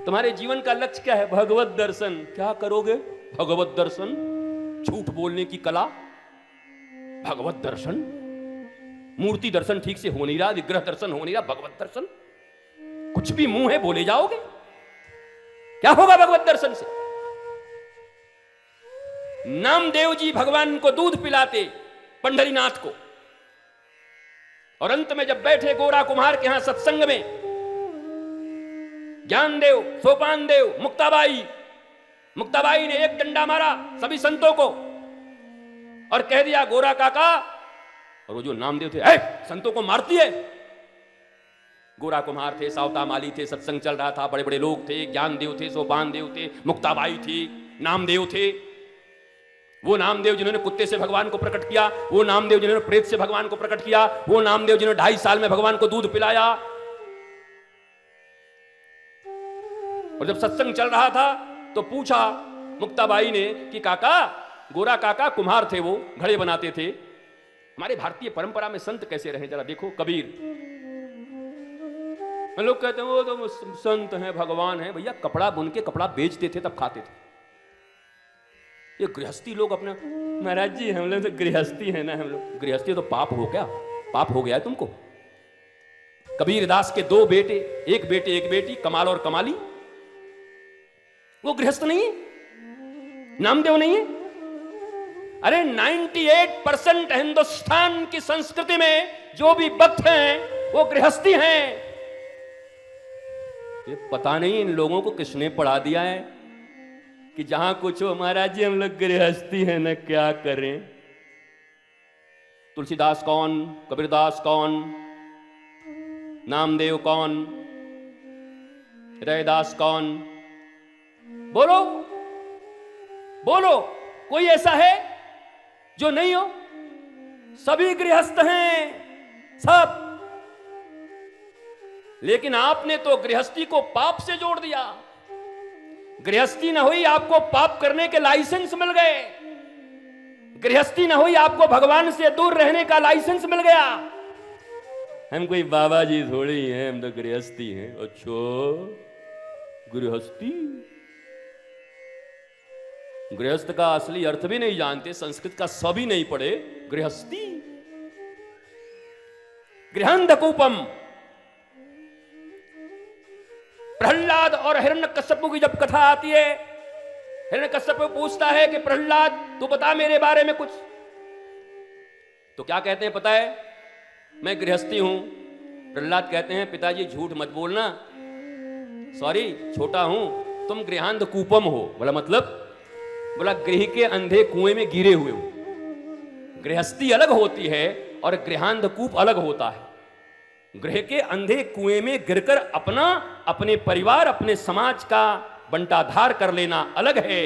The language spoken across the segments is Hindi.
तुम्हारे जीवन का लक्ष्य क्या है? भगवत दर्शन। क्या करोगे? भगवत दर्शन। झूठ बोलने की कला, भगवत दर्शन। मूर्ति दर्शन ठीक से हो नहीं रहा, विग्रह दर्शन हो नहीं रहा, भगवत दर्शन। कुछ भी मुंह है बोले जाओगे। क्या होगा भगवत दर्शन से? नामदेव जी भगवान को दूध पिलाते, पंढरीनाथ को, और अंत में जब बैठे गोरा कुम्हार के यहां सत्संग में, ज्ञानदेव, सोपानदेव, मुक्ताबाई ने एक डंडा मारा सभी संतों को और कह दिया, गोरा काका, और वो जो नामदेव थे, संतों को मारती है। गोरा कुम्हार थे, सावता माली थे, सत्संग चल रहा था, बड़े बड़े लोग थे, ज्ञानदेव थे, सोपानदेव थे, मुक्ताबाई थी, नामदेव थे। वो नामदेव जिन्होंने कुत्ते से भगवान को प्रकट किया, वो नामदेव जिन्होंने प्रेत से भगवान को प्रकट किया, वो नामदेव जिन्होंने 2.5 साल में भगवान को दूध पिलाया। और जब सत्संग चल रहा था तो पूछा मुक्ताबाई ने कि काका, गोरा काका कुम्हार थे, वो घड़े बनाते थे, हमारे भारतीय परंपरा में संत कैसे रहे, जरा देखो। कबीर, लोग कहते हैं वो तो संत हैं, भगवान हैं। भैया कपड़ा बुन के कपड़ा बेचते थे तब खाते थे। ये गृहस्थी लोग अपना, महाराज जी हम लोग तो गृहस्थी है ना, हम लोग गृहस्थी तो पाप हो क्या? पाप हो गया है तुमको? कबीर दास के 2 बेटे, एक बेटे एक बेटी, कमाल और कमाली, वो गृहस्थ नहीं है? नामदेव नहीं है? अरे 98% हिंदुस्तान की संस्कृति में जो भी भक्त हैं वो गृहस्थी हैं। ये पता नहीं इन लोगों को किसने पढ़ा दिया है कि जहां कुछ हो महाराज जी हम लोग गृहस्थी है ना, क्या करें। तुलसीदास कौन, कबीरदास कौन, नामदेव कौन, रैदास कौन? बोलो बोलो, कोई ऐसा है जो नहीं हो? सभी गृहस्थ हैं, सब। लेकिन आपने तो गृहस्थी को पाप से जोड़ दिया। गृहस्थी ना हुई, आपको पाप करने के लाइसेंस मिल गए। गृहस्थी ना हुई, आपको भगवान से दूर रहने का लाइसेंस मिल गया। हम कोई बाबा जी थोड़ी हैं, हम तो गृहस्थी हैं। अच्छा, गृहस्थी? गृहस्थ का असली अर्थ भी नहीं जानते, संस्कृत का स भी नहीं पढ़े। गृहस्थी, गृहांधकूपम। प्रहलाद और हिरण्यकश्यप की जब कथा आती है, हिरण्यकश्यप पूछता है कि प्रहलाद तू बता मेरे बारे में कुछ। तो क्या कहते हैं पता है? मैं गृहस्थी हूं। प्रहलाद कहते हैं पिताजी झूठ मत बोलना, सॉरी छोटा हूं, तुम गृहांध कूपम हो। बोला मतलब? बोला गृह के अंधे कुएं में गिरे हुए हो। गृहस्थी अलग होती है और गृहांध कूप अलग होता है। गृह के अंधे कुएं में गिरकर अपना, अपने परिवार, अपने समाज का बंटाधार कर लेना अलग है,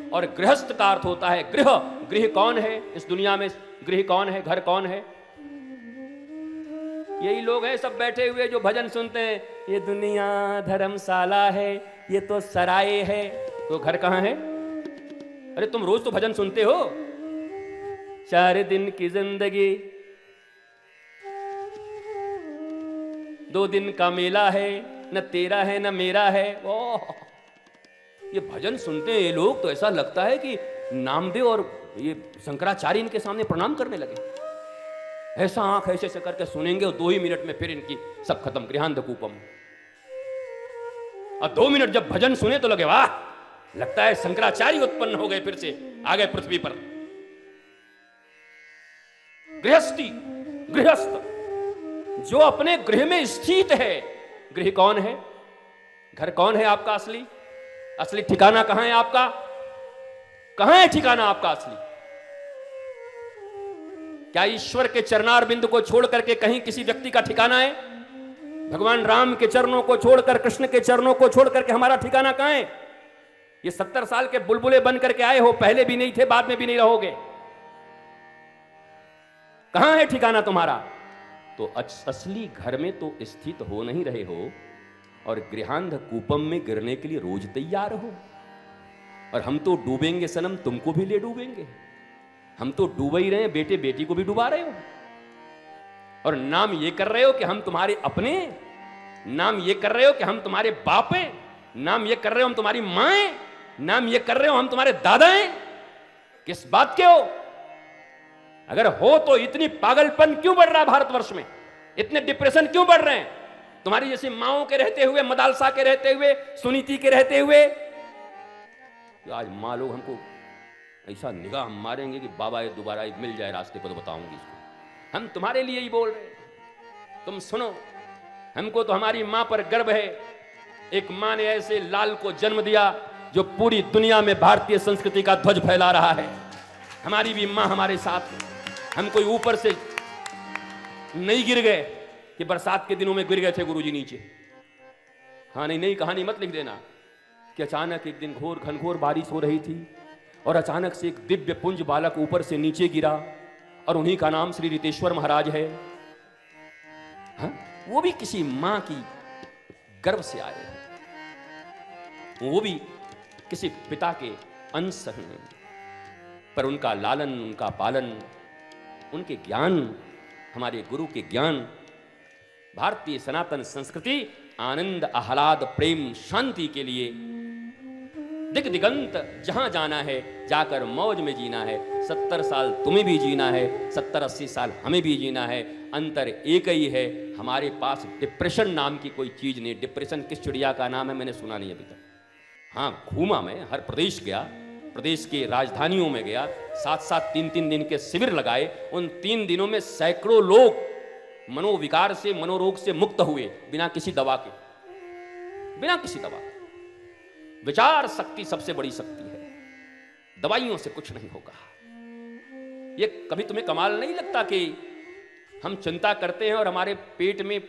और गृहस्थ का अर्थ होता है गृह। गृह कौन है इस दुनिया में? गृह कौन है? घर कौन है? यही लोग हैं सब बैठे हुए जो भजन सुनते हैं, ये दुनिया धर्मशाला है, ये तो सराय है। तो घर कहां है? अरे तुम रोज तो भजन सुनते हो। 4 दिन की जिंदगी 2 दिन का मेला है, न तेरा है न मेरा है। ओह, ये भजन सुनते हैं ये लोग तो ऐसा लगता है कि नामदेव और ये शंकराचार्य इनके सामने प्रणाम करने लगे। ऐसा आंख ऐसे ऐसे करके सुनेंगे और 2 ही मिनट में फिर इनकी सब खत्म, गृहांधकूपम। और 2 मिनट जब भजन सुने तो लगे वाह, लगता है शंकराचार्य उत्पन्न हो गए, फिर से आ गए पृथ्वी पर। गृहस्थी, गृहस्थ जो अपने गृह में स्थित है। गृह कौन है? घर कौन है आपका असली? असली ठिकाना कहां है आपका? कहां है ठिकाना आपका असली? क्या ईश्वर के चरणार बिंदु को छोड़ करके कहीं किसी व्यक्ति का ठिकाना है? भगवान राम के चरणों को छोड़कर, कृष्ण के चरणों को छोड़ करके हमारा ठिकाना कहां है? ये 70 साल के बुलबुले बन करके आए हो, पहले भी नहीं थे, बाद में भी नहीं रहोगे। कहां है ठिकाना तुम्हारा? तो असली घर में तो स्थित हो नहीं रहे हो, और गृहांध कूपम में गिरने के लिए रोज तैयार हो। और हम तो डूबेंगे सनम, तुमको भी ले डूबेंगे। हम तो डूब ही रहे हैं, बेटे बेटी को भी डुबा रहे हो। और नाम ये कर रहे हो कि हम तुम्हारे अपने, नाम ये कर रहे हो कि हम तुम्हारे बाप हैं। नाम ये कर रहे हो हम तुम्हारी माँ हैं, नाम ये कर रहे हो हम तुम्हारे दादा हैं। किस बात के हो? अगर हो तो इतनी पागलपन क्यों बढ़ रहा है भारतवर्ष में? इतने डिप्रेशन क्यों बढ़ रहे हैं? तुम्हारी जैसी माओ के रहते हुए, मदालसा के रहते हुए, सुनीति के रहते हुए। तो आज माँ लोग हमको ऐसा निगाह मारेंगे कि बाबा ये दोबारा मिल जाए रास्ते पर तो बताऊंगी इसको। हम तुम्हारे लिए ही बोल रहे हैं, तुम सुनो। हमको तो हमारी माँ पर गर्व है। एक माँ ने ऐसे लाल को जन्म दिया जो पूरी दुनिया में भारतीय संस्कृति का ध्वज फैला रहा है। हमारी भी माँ हमारे साथ है। हम कोई ऊपर से नहीं गिर गए कि बरसात के दिनों में गिर गए थे गुरुजी नीचे। हाँ, नई कहानी मत लिख देना कि अचानक एक दिन घोर घनघोर बारिश हो रही थी और अचानक से एक दिव्य पुंज बालक ऊपर से नीचे गिरा और उन्हीं का नाम श्री रितेश्वर महाराज है। हाँ? वो भी किसी मां की गर्भ से आए हैं, वो भी किसी पिता के अंश हैं, पर उनका लालन, उनका पालन, उनके ज्ञान, हमारे गुरु के ज्ञान, भारतीय सनातन संस्कृति आनंद, आह्लाद, प्रेम, शांति के लिए दिग दिगंत जहां जाना है जाकर मौज में जीना है। 70 साल तुम्हें भी जीना है, 70-80 साल हमें भी जीना है। अंतर एक ही है, हमारे पास डिप्रेशन नाम की कोई चीज नहीं। डिप्रेशन किस चिड़िया का नाम है मैंने सुना नहीं अभी तक। हाँ, घूमा मैं, हर प्रदेश गया, प्रदेश के राजधानियों में गया, 7-7 3-3 दिन के शिविर लगाए। उन 3 दिनों में सैकड़ों लोग मनोविकार से, मनोरोग से मुक्त हुए बिना किसी दवा के, बिना किसी दवा के। विचार शक्ति सबसे बड़ी शक्ति है, दवाइयों से कुछ नहीं होगा। ये कभी तुम्हें कमाल नहीं लगता कि हम चिंता करते हैं और हमारे पेट में,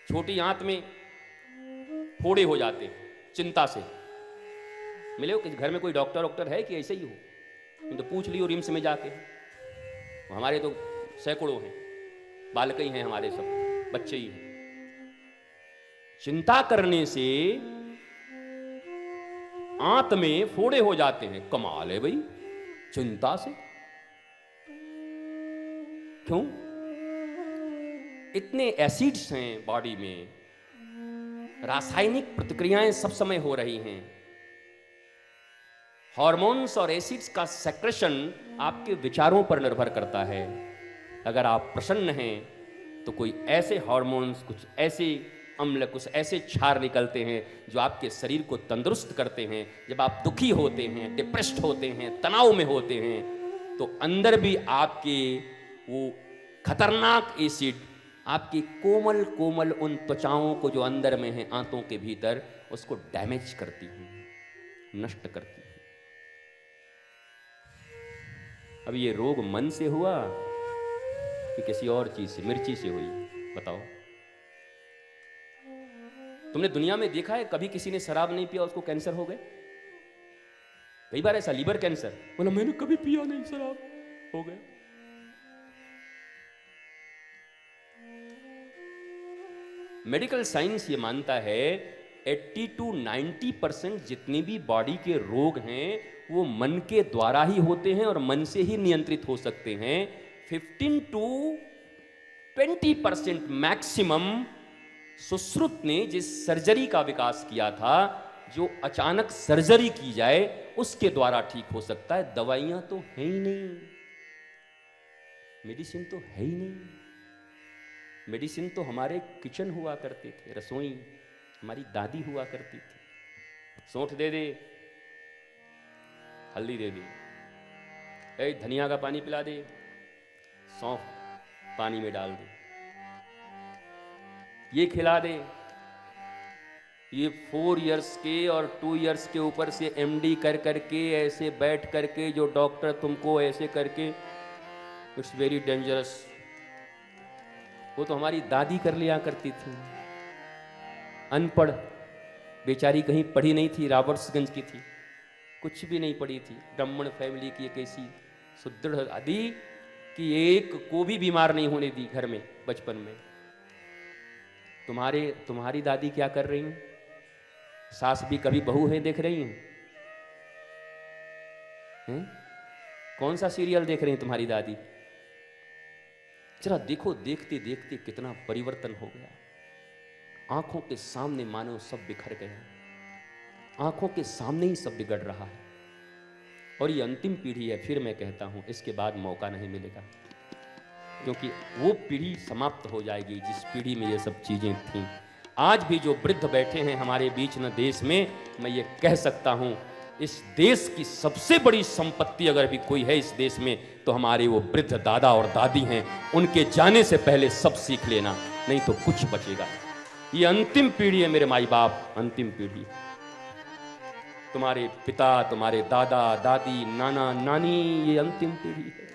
छोटी आंत में फोड़े हो जाते हैं चिंता से? मिले हो किसी घर में कोई डॉक्टर है कि ऐसे ही हो? तो पूछ लियो रिम्स में जाके। हमारे तो सैकड़ों हैं, बालक ही हैं, हमारे सब बच्चे ही हैं। चिंता करने से आंत में फोड़े हो जाते हैं। कमाल है भाई, चिंता से क्यों? इतने एसिड्स हैं बॉडी में, रासायनिक प्रतिक्रियाएं सब समय हो रही हैं। हार्मोन्स और एसिड्स का सेक्रेशन आपके विचारों पर निर्भर करता है। अगर आप प्रसन्न हैं तो कोई ऐसे हार्मोन्स, कुछ ऐसे अम्ल, कुछ ऐसे क्षार निकलते हैं जो आपके शरीर को तंदुरुस्त करते हैं। जब आप दुखी होते हैं, डिप्रेस्ड होते हैं, तनाव में होते हैं, तो अंदर भी आपके वो खतरनाक एसिड आपकी कोमल कोमल उन त्वचाओं को जो अंदर में है, आंतों के भीतर, उसको डैमेज करती हैं, नष्ट करती हैं। अब ये रोग मन से हुआ कि किसी और चीज से, मिर्ची से हुई? बताओ। तुमने दुनिया में देखा है कभी किसी ने शराब नहीं पिया उसको कैंसर हो गए? कई बार ऐसा, लीवर कैंसर, बोला मैंने कभी पिया नहीं शराब, हो गया। मेडिकल साइंस ये मानता है 80 to 90% जितने भी बॉडी के रोग हैं वो मन के द्वारा ही होते हैं और मन से ही नियंत्रित हो सकते हैं। 15 to 20% मैक्सिमम सुश्रुत ने जिस सर्जरी का विकास किया था, जो अचानक सर्जरी की जाए उसके द्वारा ठीक हो सकता है। दवाइयां तो है ही नहीं, मेडिसिन तो है ही नहीं। मेडिसिन तो हमारे किचन हुआ करते थे, रसोई हमारी दादी हुआ करती थी। सौंठ दे दे, हल्दी दे दे, ए धनिया का पानी पिला दे, सौंफ पानी में डाल दे, ये खिला दे। ये 4 इयर्स के और 2 इयर्स के ऊपर से एमडी कर करके, ऐसे बैठ करके जो डॉक्टर तुमको ऐसे करके, इट्स वेरी डेंजरस। वो तो हमारी दादी कर लिया करती थी, अनपढ़ बेचारी, कहीं पढ़ी नहीं थी, रॉबर्ट्सगंज की थी, कुछ भी नहीं पढ़ी थी, ब्राह्मण फैमिली की एक ऐसी सुदृढ़ दादी कि एक को भी बीमार नहीं होने दी घर में बचपन में। तुम्हारी दादी क्या कर रही हैं? सास भी कभी बहू है देख रही हैं? कौन सा सीरियल देख रही हैं तुम्हारी दादी? जरा देखो, देखते देखते कितना परिवर्तन हो गया। आंखों के सामने मानो सब बिखर गया। आंखों के सामने ही सब बिगड़ रहा है। और ये अंतिम पीढ़ी है, फिर मैं कहता हूं इसके बाद मौका नहीं मिलेगा, क्योंकि वो पीढ़ी समाप्त हो जाएगी जिस पीढ़ी में ये सब चीजें थीं। आज भी जो वृद्ध बैठे हैं हमारे बीच न देश में, मैं ये कह सकता हूं इस देश की सबसे बड़ी संपत्ति अगर भी कोई है इस देश में तो हमारे वो वृद्ध दादा और दादी हैं। उनके जाने से पहले सब सीख लेना, नहीं तो कुछ बचेगा। ये अंतिम पीढ़ी है मेरे माई बाप, अंतिम पीढ़ी। तुम्हारे पिता, तुम्हारे दादा दादी, नाना नानी, ये अंतिम पीढ़ी है।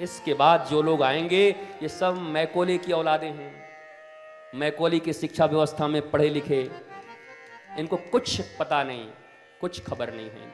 इसके बाद जो लोग आएंगे ये सब मैकोले की औलादें हैं, मैकोले की शिक्षा व्यवस्था में पढ़े लिखे, इनको कुछ पता नहीं, कुछ खबर नहीं है।